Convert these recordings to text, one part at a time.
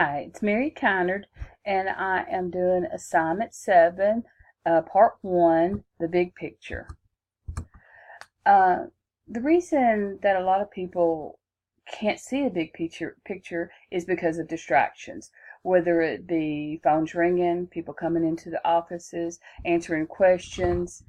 Hi, it's Mary Kynard, and I am doing assignment 7, part 1, the big picture. Uh, the reason that a lot of people can't see a big picture is because of distractions, whether it be phones ringing, people coming into the offices, answering questions.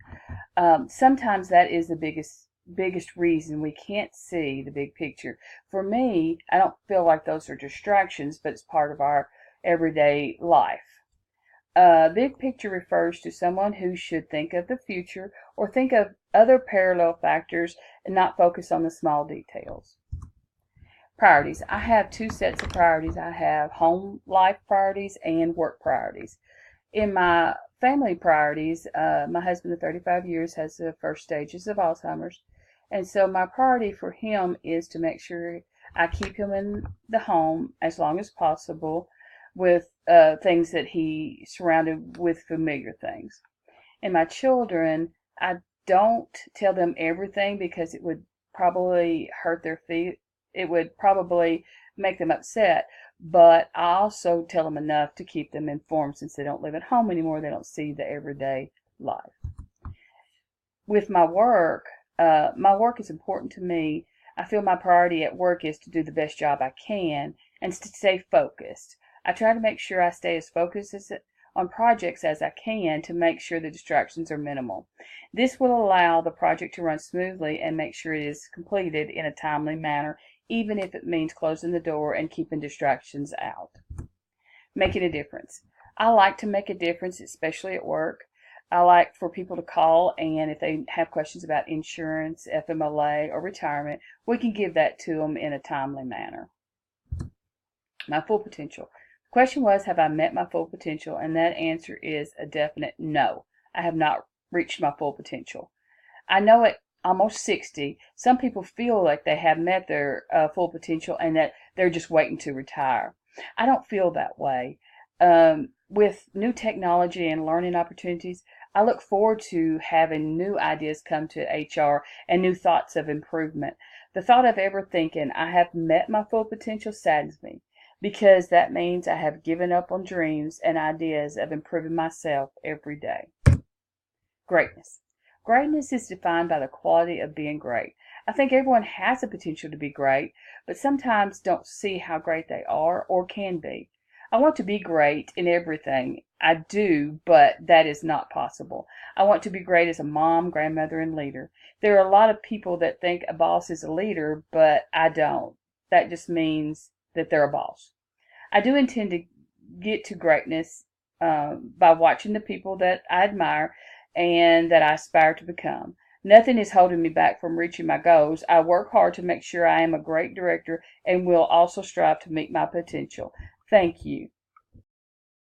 Sometimes that is the biggest reason we can't see the big picture. For me, I don't feel like those are distractions, but it's part of our everyday life. Big picture refers to someone who should think of the future or think of other parallel factors and not focus on the small details. Priorities. I have two sets of priorities. I have home life priorities and work priorities. In my family priorities, my husband of 35 years has the first stages of Alzheimer's. And so my priority for him is to make sure I keep him in the home as long as possible with things that he surrounded with familiar things. And my children, I don't tell them everything because it would probably hurt their feet. It would probably make them upset. But I also tell them enough to keep them informed since they don't live at home anymore. They don't see the everyday life. With my work is important to me. I feel my priority at work is to do the best job I can and to stay focused. I try to make sure I stay as focused on projects as I can to make sure the distractions are minimal. This will allow the project to run smoothly and make sure it is completed in a timely manner, even if it means closing the door and keeping distractions out. Making a difference. I like to make a difference, especially at work. I like for people to call, and if they have questions about insurance, FMLA, or retirement, we can give that to them in a timely manner. My full potential. The question was, have I met my full potential? And that answer is a definite no. I have not reached my full potential. I know at almost 60, some people feel like they have met their full potential and that they're just waiting to retire. I don't feel that way. With new technology and learning opportunities, I look forward to having new ideas come to HR and new thoughts of improvement. The thought of ever thinking I have met my full potential saddens me because that means I have given up on dreams and ideas of improving myself every day. Greatness. Greatness is defined by the quality of being great. I think everyone has the potential to be great, but sometimes don't see how great they are or can be. I want to be great in everything I do, but that is not possible. I want to be great as a mom, grandmother, and leader. There are a lot of people that think a boss is a leader, but I don't. That just means that they're a boss. I do intend to get to greatness by watching the people that I admire and that I aspire to become. Nothing is holding me back from reaching my goals. I work hard to make sure I am a great director and will also strive to meet my potential. Thank you.